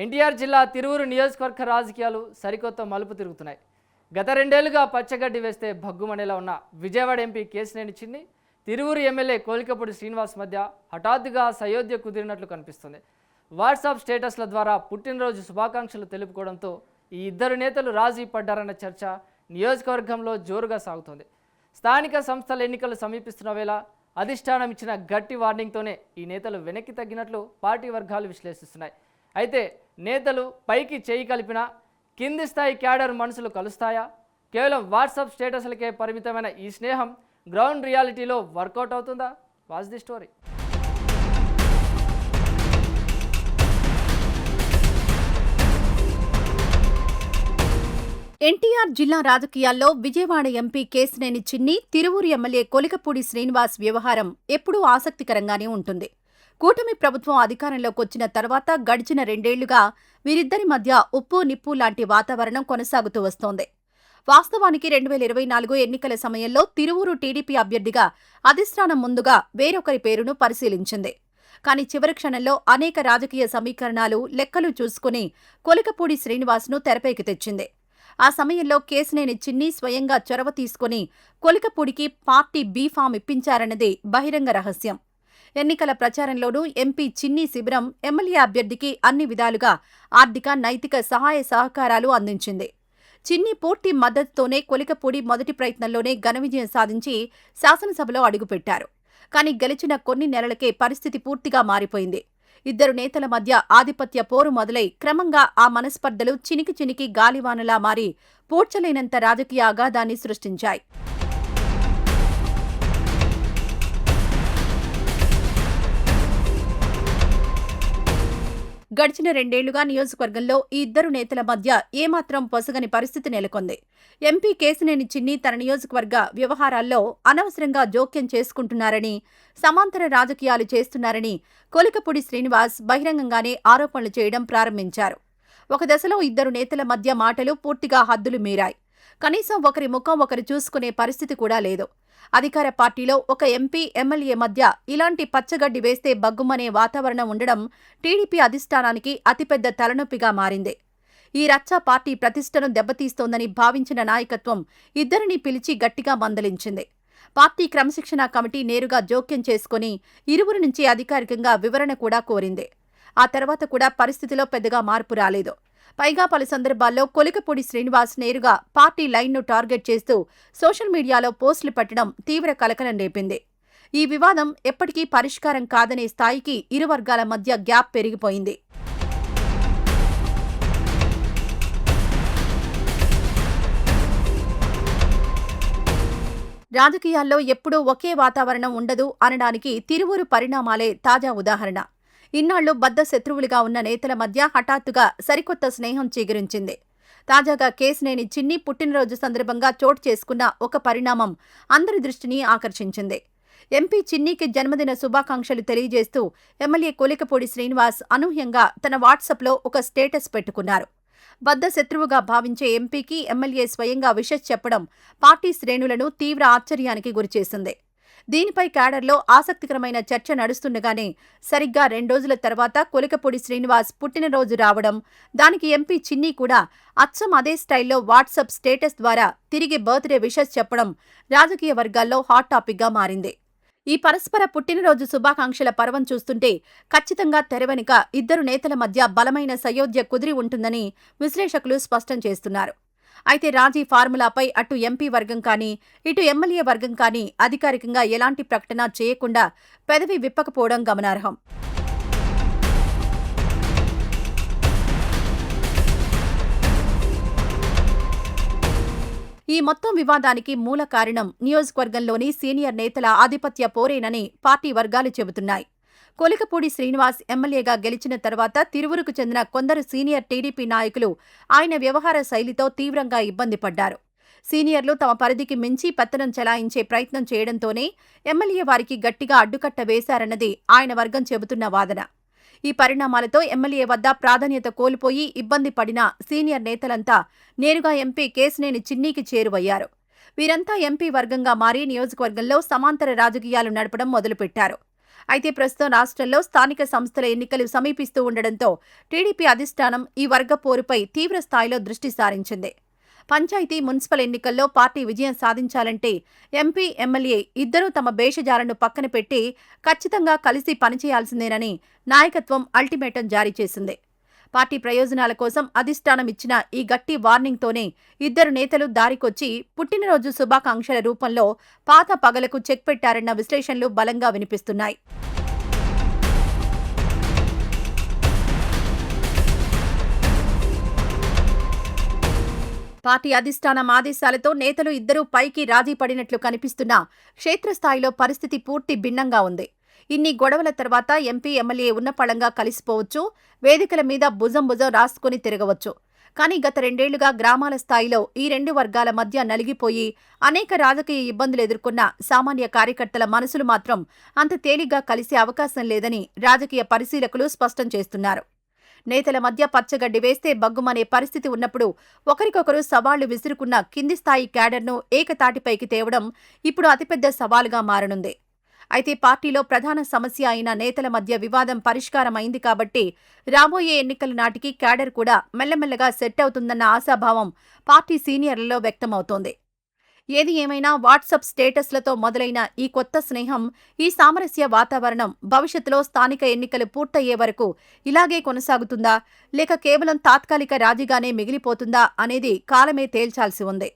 ఎన్టీఆర్ జిల్లా తిరువురు నియోజకవర్గ రాజకీయాలు సరికొత్త మలుపు తిరుగుతున్నాయి. గత రెండేళ్లుగా పచ్చగడ్డి వేస్తే భగ్గుమనేలా ఉన్న విజయవాడ ఎంపీ కేశినేని చిన్ని, తిరువురు ఎమ్మెల్యే కోలికపూడి శ్రీనివాస్ మధ్య హఠాత్తుగా సయోధ్య కుదిరినట్లు కనిపిస్తుంది. వాట్సాప్ స్టేటస్ల ద్వారా పుట్టినరోజు శుభాకాంక్షలు తెలుపుకోవడంతో ఈ ఇద్దరు నేతలు రాజీ పడ్డారన్న చర్చ నియోజకవర్గంలో జోరుగా సాగుతోంది. స్థానిక సంస్థల ఎన్నికలు సమీపిస్తున్న వేళ అధిష్టానం ఇచ్చిన గట్టి వార్నింగ్తోనే ఈ నేతలు వెనక్కి తగ్గినట్లు పార్టీ వర్గాలు విశ్లేషిస్తున్నాయి. అయితే నేతలు పైకి చేయి కలిపినా కింది స్థాయి క్యాడర్ మనసులు కలుస్తాయా? కేవలం వాట్సాప్ స్టేటస్లకే పరిమితమైన ఈ స్నేహం గ్రౌండ్ రియాలిటీలో వర్కౌట్ అవుతుందా? Watch the story. ఎన్టీఆర్ జిల్లా రాజకీయాల్లో విజయవాడ ఎంపీ కేశినేని చిన్ని, తిరువూరు ఎమ్మెల్యే కొలికపూడి శ్రీనివాస్ వ్యవహారం ఎప్పుడూ ఆసక్తికరంగానే ఉంటుంది. కూటమి ప్రభుత్వం అధికారంలోకి వచ్చిన తర్వాత గడిచిన రెండేళ్లుగా వీరిద్దరి మధ్య ఉప్పు నిప్పు లాంటి వాతావరణం కొనసాగుతూ వస్తోంది. వాస్తవానికి 2024 ఎన్నికల సమయంలో తిరువూరు టీడీపీ అభ్యర్థిగా అధిష్టానం ముందుగా వేరొకరి పేరును పరిశీలించింది. కానీ చివరి క్షణంలో అనేక రాజకీయ సమీకరణాలు, లెక్కలు చూసుకుని కొలికపూడి శ్రీనివాస్ను తెరపైకి తెచ్చింది. ఆ సమయంలో కేశినేని చిన్ని స్వయంగా చొరవ తీసుకుని కొలికపూడికి పార్టీ బీఫామ్ ఇప్పించారన్నది బహిరంగ రహస్యం. ఎన్నికల ప్రచారంలోనూ ఎంపీ చిన్ని శిబిరం ఎమ్మెల్యే అభ్యర్థికి అన్ని విధాలుగా ఆర్థిక, నైతిక సహాయ సహకారాలు అందించింది. చిన్ని పూర్తి మద్దతుతోనే కొలికపూడి మొదటి ప్రయత్నంలోనే ఘన విజయం సాధించి శాసనసభలో అడుగుపెట్టారు. కానీ గెలిచిన కొన్ని నెలలకే పరిస్థితి పూర్తిగా మారిపోయింది. ఇద్దరు నేతల మధ్య ఆధిపత్య పోరు మొదలై క్రమంగా ఆ మనస్పర్ధలు చినికి చినికి గాలివానలా మారి పూడ్చలేనంత రాజకీయ అగాధాన్ని సృష్టించాయి. గడిచిన రెండేళ్లుగా నియోజకవర్గంలో ఈ ఇద్దరు నేతల మధ్య ఏమాత్రం పొసగని పరిస్థితి నెలకొంది. ఎంపీ కేశినేని చిన్ని తన నియోజకవర్గ వ్యవహారాల్లో అనవసరంగా జోక్యం చేసుకుంటున్నారని, సమాంతర రాజకీయాలు చేస్తున్నారని కొలికపూడి శ్రీనివాస్ బహిరంగంగానే ఆరోపణలు చేయడం ప్రారంభించారు. ఒక దశలో ఇద్దరు నేతల మధ్య మాటలు పూర్తిగా హద్దులు మీరాయి. కనీసం ఒకరి ముఖం ఒకరు చూసుకునే పరిస్థితి కూడా లేదు. అధికార పార్టీలో ఒక ఎంపీ, ఎమ్మెల్యే మధ్య ఇలాంటి పచ్చగడ్డి వేస్తే బగ్గుమనే వాతావరణం ఉండడం టీడీపీ అధిష్టానానికి అతిపెద్ద తలనొప్పిగా మారింది. ఈ రచ్చ పార్టీ ప్రతిష్టను దెబ్బతీస్తోందని భావించిన నాయకత్వం ఇద్దరిని పిలిచి గట్టిగా మందలించింది. పార్టీ క్రమశిక్షణా కమిటీ నేరుగా జోక్యం చేసుకుని ఇరువురి నుంచి అధికారికంగా వివరణ కూడా కోరింది. ఆ తర్వాత కూడా పరిస్థితిలో పెద్దగా మార్పు రాలేదు. పైగా పలు సందర్భాల్లో కొలికపూడి శ్రీనివాస్ నేరుగా పార్టీ లైన్ను టార్గెట్ చేస్తూ సోషల్ మీడియాలో పోస్టులు పెట్టడం తీవ్ర కలకలం రేపింది. ఈ వివాదం ఎప్పటికీ పరిష్కారం కాదనే స్థాయికి ఇరు వర్గాల మధ్య గ్యాప్ పెరిగిపోయింది. రాజకీయాల్లో ఎప్పుడూ ఒకే వాతావరణం ఉండదు అనడానికి తిరువూరు పరిణామాలే తాజా ఉదాహరణ. ఇన్నాళ్లు బద్ధ శత్రువులుగా ఉన్న నేతల మధ్య హఠాత్తుగా సరికొత్త స్నేహం చిగురించింది. తాజాగా కేశినేని చిన్ని పుట్టినరోజు సందర్భంగా చోటు చేసుకున్న ఒక పరిణామం అందరి దృష్టిని ఆకర్షించింది. ఎంపీ చిన్నికి జన్మదిన శుభాకాంక్షలు తెలియజేస్తూ ఎమ్మెల్యే కొలికపూడి శ్రీనివాస్ అనూహ్యంగా తన వాట్సాప్లో ఒక స్టేటస్ పెట్టుకున్నారు. బద్ధ శత్రువుగా భావించే ఎంపీకి ఎమ్మెల్యే స్వయంగా విషెస్ చెప్పడం పార్టీ శ్రేణులను తీవ్ర ఆశ్చర్యానికి గురిచేసింది. దీనిపై క్యాడర్లో ఆసక్తికరమైన చర్చ నడుస్తుండగానే సరిగ్గా 2 రోజుల తర్వాత కొలికపూడి శ్రీనివాస్ పుట్టినరోజు రావడం, దానికి ఎంపీ చిన్ని కూడా అచ్చం అదే స్టైల్లో వాట్సాప్ స్టేటస్ ద్వారా తిరిగి బర్త్డే విషెస్ చెప్పడం రాజకీయ వర్గాల్లో హాట్ టాపిక్గా మారింది. ఈ పరస్పర పుట్టినరోజు శుభాకాంక్షల పర్వం చూస్తుంటే ఖచ్చితంగా తెర వెనుక ఇద్దరు నేతల మధ్య బలమైన సయోధ్య కుదిరి ఉంటుందని విశ్లేషకులు స్పష్టం చేస్తున్నారు. అయితే రాజీ ఫార్ములాపై అటు ఎంపీ వర్గం కానీ, ఇటు ఎమ్మెల్యే వర్గం కానీ అధికారికంగా ఎలాంటి ప్రకటన చేయకుండా పెదవి విప్పకపోవడం గమనార్హం. ఈ మొత్తం వివాదానికి మూల కారణం నియోజకవర్గంలోని సీనియర్ నేతల ఆధిపత్య పోరేనని పార్టీ వర్గాలు చెబుతున్నాయి. కొలికపూడి శ్రీనివాస్ ఎమ్మెల్యేగా గెలిచిన తర్వాత తిరువురుకు చెందిన కొందరు సీనియర్ టీడీపీ నాయకులు ఆయన వ్యవహార శైలితో తీవ్రంగా ఇబ్బంది పడ్డారు. సీనియర్లు తమ పరిధికి మించి పెత్తనం చెలాయించే ప్రయత్నం చేయడంతోనే ఎమ్మెల్యే వారికి గట్టిగా అడ్డుకట్ట వేశారన్నది ఆయన వర్గం చెబుతున్న వాదన. ఈ పరిణామాలతో ఎమ్మెల్యే వద్ద ప్రాధాన్యత కోల్పోయి ఇబ్బంది పడిన సీనియర్ నేతలంతా నేరుగా ఎంపీ కేశినేని చిన్నికి చేరువయ్యారు. వీరంతా ఎంపీ వర్గంగా మారి నియోజకవర్గంలో సమాంతర రాజకీయాలు నడపడం మొదలుపెట్టారు. అయితే ప్రస్తుతం రాష్ట్రంలో స్థానిక సంస్థల ఎన్నికలు సమీపిస్తూ ఉండడంతో టీడీపీ అధిష్టానం ఈ వర్గ పోరుపై తీవ్ర స్థాయిలో దృష్టి సారించింది. పంచాయతీ, మున్సిపల్ ఎన్నికల్లో పార్టీ విజయం సాధించాలంటే ఎంపీ, ఎమ్మెల్యే ఇద్దరూ తమ భేషజాలను పక్కన పెట్టి ఖచ్చితంగా కలిసి పనిచేయాల్సిందేనని నాయకత్వం అల్టిమేటం జారీ చేసింది. పార్టీ ప్రయోజనాల కోసం అధిష్టానం ఇచ్చిన ఈ గట్టి వార్నింగ్తోనే ఇద్దరు నేతలు దారికొచ్చి పుట్టినరోజు శుభాకాంక్షల రూపంలో పాత పగలకు చెక్ పెట్టారన్న విశ్లేషణలు బలంగా వినిపిస్తున్నాయి. పార్టీ అధిష్టానం ఆదేశాలతో నేతలు ఇద్దరూ పైకి రాజీ పడినట్లు కనిపిస్తున్నా క్షేత్రస్థాయిలో పరిస్థితి పూర్తి భిన్నంగా ఉంది. ఇన్ని గొడవల తర్వాత ఎంపీ, ఎమ్మెల్యే ఉన్నపళంగా కలిసిపోవచ్చు, వేదికల మీద భుజం రాసుకుని తిరగవచ్చు. కానీ గత 2 ఏళ్లుగా గ్రామాల స్థాయిలో ఈ 2 వర్గాల మధ్య నలిగిపోయి అనేక రాజకీయ ఇబ్బందులు ఎదుర్కొన్న సామాన్య కార్యకర్తల మనసులు మాత్రం అంత తేలిగ్గా కలిసే అవకాశం లేదని రాజకీయ పరిశీలకులు స్పష్టం చేస్తున్నారు. నేతల మధ్య పచ్చగడ్డి వేస్తే బగ్గుమనే పరిస్థితి ఉన్నప్పుడు ఒకరికొకరు సవాళ్లు విసురుకున్న కింది స్థాయి క్యాడర్ను ఏకతాటిపైకి తేవడం ఇప్పుడు అతిపెద్ద సవాలుగా మారనుంది. అయితే పార్టీలో ప్రధాన సమస్య అయిన నేతల మధ్య వివాదం పరిష్కారమైంది కాబట్టి రాబోయే ఎన్నికల నాటికి క్యాడర్ కూడా మెల్లమెల్లగా సెట్ అవుతుందన్న ఆశాభావం పార్టీ సీనియర్లలో వ్యక్తమవుతోంది. ఏది ఏమైనా వాట్సాప్ స్టేటస్లతో మొదలైన ఈ కొత్త స్నేహం, ఈ సామరస్య వాతావరణం భవిష్యత్తులో స్థానిక ఎన్నికలు పూర్తయ్యే వరకు ఇలాగే కొనసాగుతుందా, లేక కేవలం తాత్కాలిక రాజీగానే మిగిలిపోతుందా అనేది కాలమే తేల్చాల్సి ఉంది.